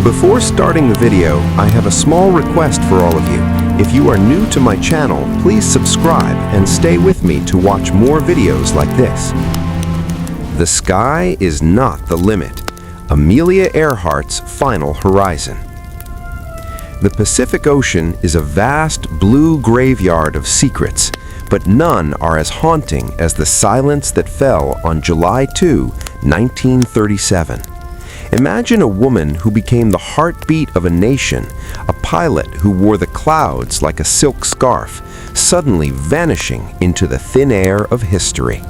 Before starting the video, I have a small request for all of you. If you are new to my channel, please subscribe and stay with me to watch more videos like this. The sky is not the limit. Amelia Earhart's final horizon. The Pacific Ocean is a vast blue graveyard of secrets, but none are as haunting as the silence that fell on July 2, 1937. Imagine a woman who became the heartbeat of a nation, a pilot who wore the clouds like a silk scarf, suddenly vanishing into the thin air of history.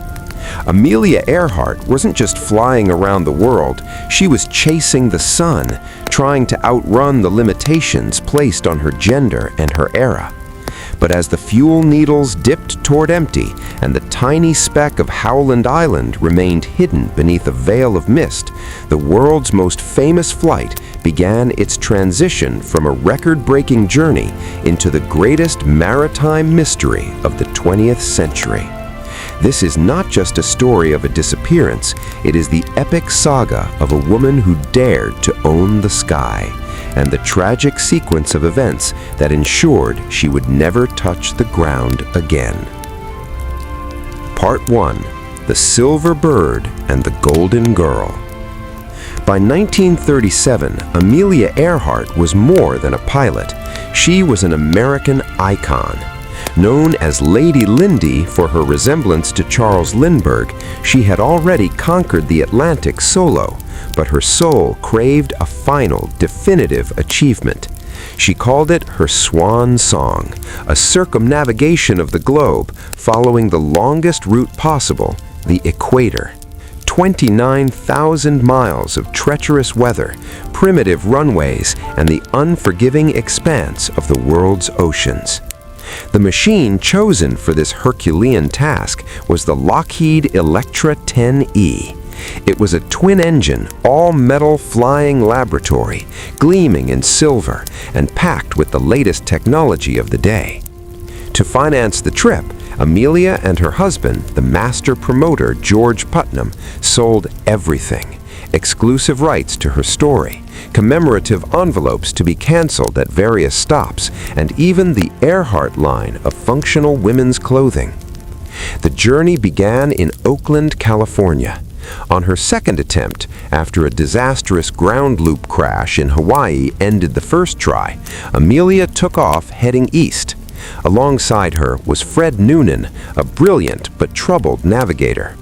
Amelia Earhart wasn't just flying around the world, she was chasing the sun, trying to outrun the limitations placed on her gender and her era. But as the fuel needles dipped toward empty and the tiny speck of Howland Island remained hidden beneath a veil of mist, the world's most famous flight began its transition from a record-breaking journey into the greatest maritime mystery of the 20th century. This is not just a story of a disappearance, it is the epic saga of a woman who dared to own the sky, and the tragic sequence of events that ensured she would never touch the ground again. Part 1. The Silver Bird and the Golden Girl. By 1937, Amelia Earhart was more than a pilot. She was an American icon. Known as Lady Lindy for her resemblance to Charles Lindbergh, she had already conquered the Atlantic solo, but her soul craved a final, definitive achievement. She called it her swan song, a circumnavigation of the globe following the longest route possible, the equator. 29,000 miles of treacherous weather, primitive runways, and the unforgiving expanse of the world's oceans. The machine chosen for this Herculean task was the Lockheed Electra 10E. It was a twin-engine, all-metal flying laboratory, gleaming in silver and packed with the latest technology of the day. To finance the trip, Amelia and her husband, the master promoter George Putnam, sold everything. Exclusive rights to her story, commemorative envelopes to be canceled at various stops, and even the Earhart line of functional women's clothing. The journey began in Oakland, California. On her second attempt, after a disastrous ground loop crash in Hawaii ended the first try, Amelia took off heading east. Alongside her was Fred Noonan, a brilliant but troubled navigator.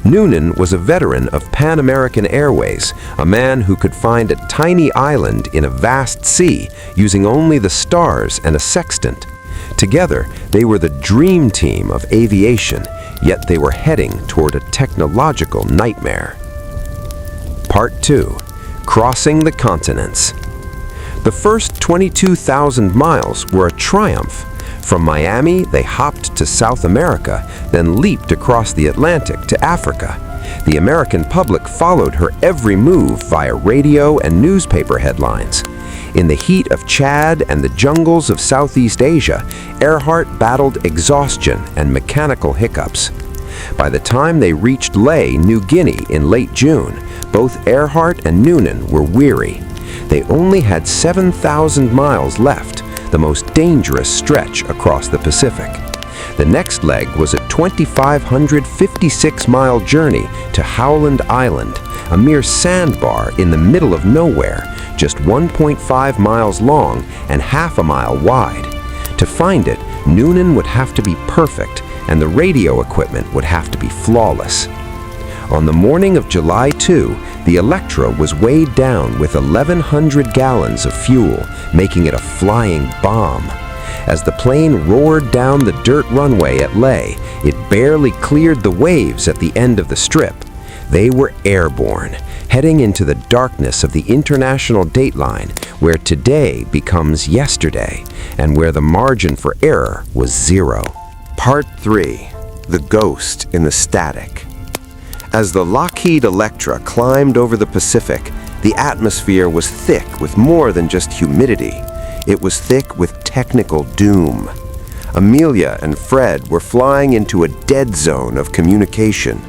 Noonan was a veteran of Pan American Airways, a man who could find a tiny island in a vast sea using only the stars and a sextant. Together, they were the dream team of aviation, yet they were heading toward a technological nightmare. Part 2. Crossing the Continents. The first 22,000 miles were a triumph. From Miami, they hopped to South America, then leaped across the Atlantic to Africa. The American public followed her every move via radio and newspaper headlines. In the heat of Chad and the jungles of Southeast Asia, Earhart battled exhaustion and mechanical hiccups. By the time they reached Lae, New Guinea in late June, both Earhart and Noonan were weary. They only had 7,000 miles left, the most dangerous stretch across the Pacific. The next leg was a 2,556-mile journey to Howland Island, a mere sandbar in the middle of nowhere, just 1.5 miles long and half a mile wide. To find it, Noonan would have to be perfect, and the radio equipment would have to be flawless. On the morning of July 2, the Electra was weighed down with 1,100 gallons of fuel, making it a flying bomb. As the plane roared down the dirt runway at Lae, it barely cleared the waves at the end of the strip. They were airborne, heading into the darkness of the international dateline, where today becomes yesterday, and where the margin for error was zero. Part 3. The Ghost in the Static. As the Lockheed Electra climbed over the Pacific, the atmosphere was thick with more than just humidity. It was thick with technical doom. Amelia and Fred were flying into a dead zone of communication.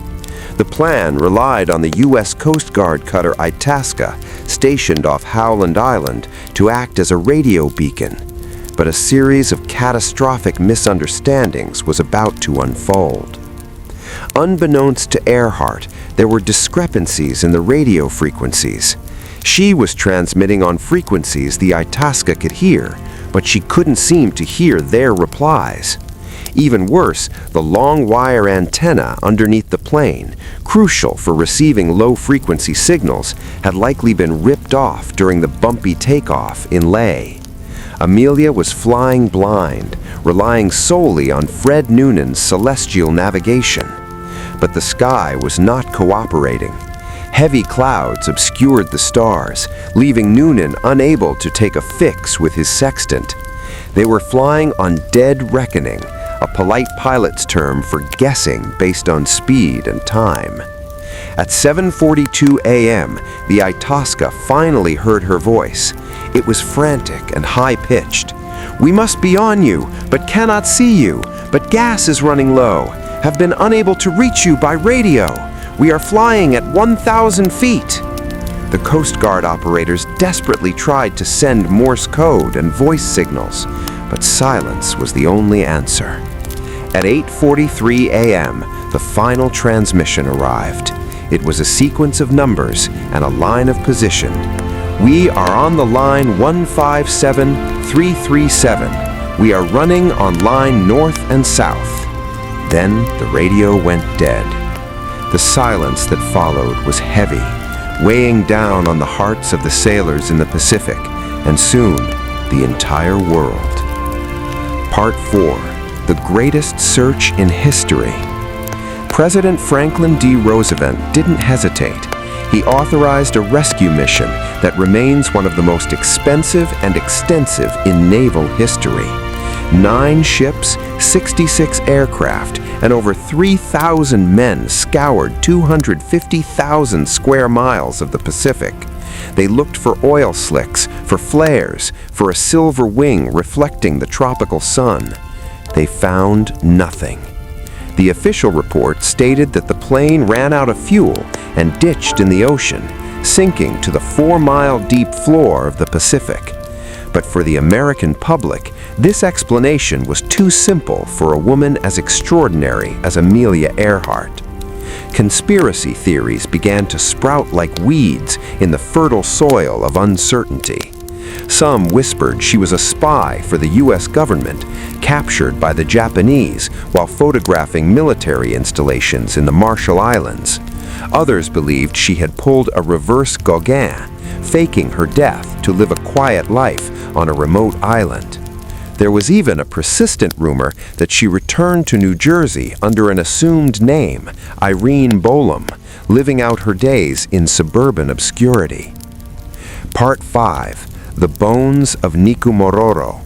The plan relied on the U.S. Coast Guard cutter Itasca, stationed off Howland Island, to act as a radio beacon. But a series of catastrophic misunderstandings was about to unfold. Unbeknownst to Earhart, there were discrepancies in the radio frequencies. She was transmitting on frequencies the Itasca could hear, but she couldn't seem to hear their replies. Even worse, the long wire antenna underneath the plane, crucial for receiving low-frequency signals, had likely been ripped off during the bumpy takeoff in Leh. Amelia was flying blind, relying solely on Fred Noonan's celestial navigation. But the sky was not cooperating. Heavy clouds obscured the stars, leaving Noonan unable to take a fix with his sextant. They were flying on dead reckoning, a polite pilot's term for guessing based on speed and time. At 7:42 a.m., the Itasca finally heard her voice. It was frantic and high-pitched. "We must be on you, but cannot see you. But gas is running low. Have been unable to reach you by radio. We are flying at 1,000 feet." The Coast Guard operators desperately tried to send Morse code and voice signals, but silence was the only answer. At 8:43 a.m., the final transmission arrived. It was a sequence of numbers and a line of position. "We are on the line 157337. We are running on line north and south." Then the radio went dead. The silence that followed was heavy, weighing down on the hearts of the sailors in the Pacific, and soon the entire world. Part 4. The greatest search in history. President Franklin D. Roosevelt didn't hesitate. He authorized a rescue mission that remains one of the most expensive and extensive in naval history. 9 ships, 66 aircraft, and over 3,000 men scoured 250,000 square miles of the Pacific. They looked for oil slicks, for flares, for a silver wing reflecting the tropical sun. They found nothing. The official report stated that the plane ran out of fuel and ditched in the ocean, sinking to the 4-mile deep floor of the Pacific. But for the American public, this explanation was too simple for a woman as extraordinary as Amelia Earhart. Conspiracy theories began to sprout like weeds in the fertile soil of uncertainty. Some whispered she was a spy for the U.S. government, captured by the Japanese while photographing military installations in the Marshall Islands. Others believed she had pulled a reverse Gauguin, faking her death to live a quiet life on a remote island. There was even a persistent rumor that she returned to New Jersey under an assumed name, Irene Bolam, living out her days in suburban obscurity. Part 5. The Bones of Nikumaroro.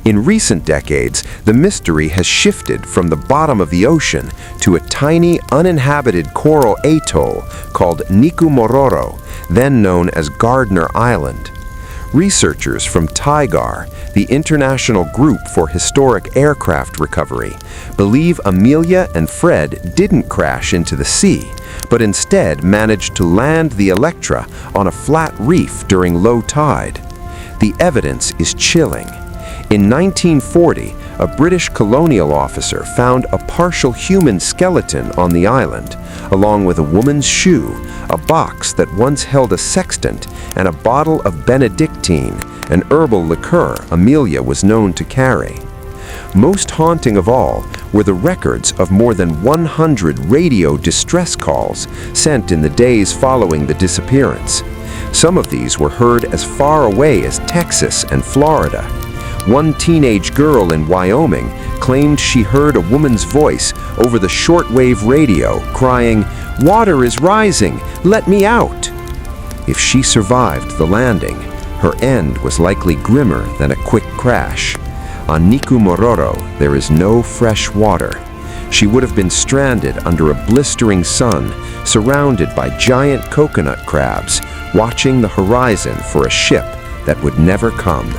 In recent decades, the mystery has shifted from the bottom of the ocean to a tiny, uninhabited coral atoll called Nikumaroro, then known as Gardner Island. Researchers from TIGAR, the International Group for Historic Aircraft Recovery, believe Amelia and Fred didn't crash into the sea, but instead managed to land the Electra on a flat reef during low tide. The evidence is chilling. In 1940, a British colonial officer found a partial human skeleton on the island, along with a woman's shoe, a box that once held a sextant, and a bottle of Benedictine, an herbal liqueur Amelia was known to carry. Most haunting of all were the records of more than 100 radio distress calls sent in the days following the disappearance. Some of these were heard as far away as Texas and Florida. One teenage girl in Wyoming claimed she heard a woman's voice over the shortwave radio crying, "Water is rising, let me out." If she survived the landing, her end was likely grimmer than a quick crash. On Nikumaroro, there is no fresh water. She would have been stranded under a blistering sun, surrounded by giant coconut crabs, watching the horizon for a ship that would never come,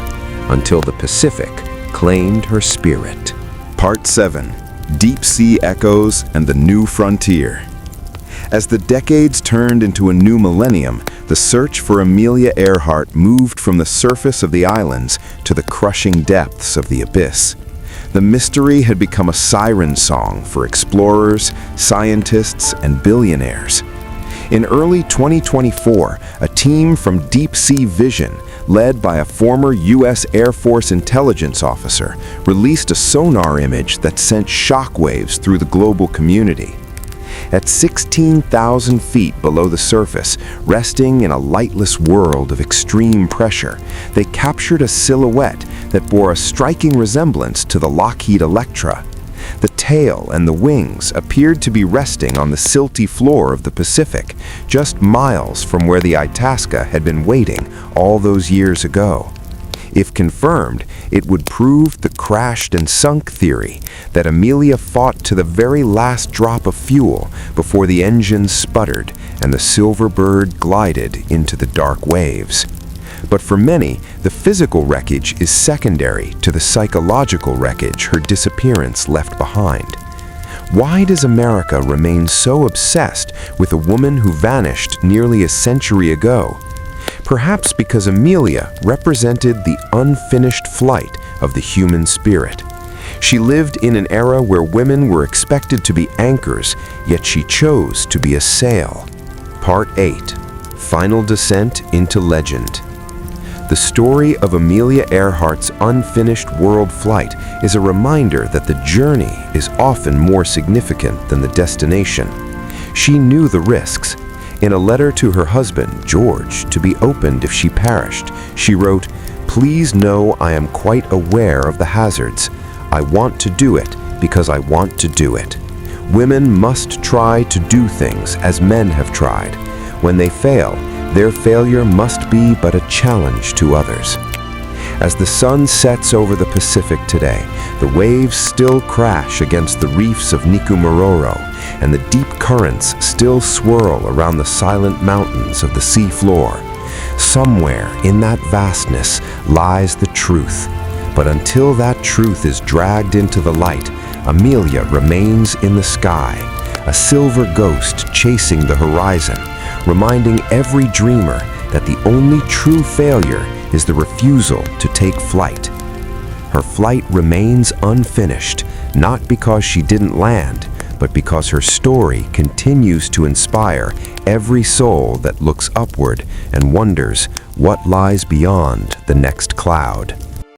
until the Pacific claimed her spirit. Part 7. Deep Sea Echoes and the New Frontier. As the decades turned into a new millennium, the search for Amelia Earhart moved from the surface of the islands to the crushing depths of the abyss. The mystery had become a siren song for explorers, scientists, and billionaires. In early 2024, a team from Deep Sea Vision, led by a former U.S. Air Force intelligence officer, released a sonar image that sent shockwaves through the global community. At 16,000 feet below the surface, resting in a lightless world of extreme pressure, they captured a silhouette that bore a striking resemblance to the Lockheed Electra. The tail and the wings appeared to be resting on the silty floor of the Pacific, just miles from where the Itasca had been waiting all those years ago. If confirmed, it would prove the crashed and sunk theory that Amelia fought to the very last drop of fuel before the engines sputtered and the silver bird glided into the dark waves. But for many, the physical wreckage is secondary to the psychological wreckage her disappearance left behind. Why does America remain so obsessed with a woman who vanished nearly a century ago? Perhaps because Amelia represented the unfinished flight of the human spirit. She lived in an era where women were expected to be anchors, yet she chose to be a sail. Part 8. Final Descent into Legend. The story of Amelia Earhart's unfinished world flight is a reminder that the journey is often more significant than the destination. She knew the risks. In a letter to her husband, George, to be opened if she perished, she wrote, "Please know I am quite aware of the hazards. I want to do it because I want to do it. Women must try to do things as men have tried. When they fail, their failure must be but a challenge to others." As the sun sets over the Pacific today, the waves still crash against the reefs of Nikumaroro, and the deep currents still swirl around the silent mountains of the sea floor. Somewhere in that vastness lies the truth. But until that truth is dragged into the light, Amelia remains in the sky, a silver ghost chasing the horizon, reminding every dreamer that the only true failure is the refusal to take flight. Her flight remains unfinished, not because she didn't land, but because her story continues to inspire every soul that looks upward and wonders what lies beyond the next cloud.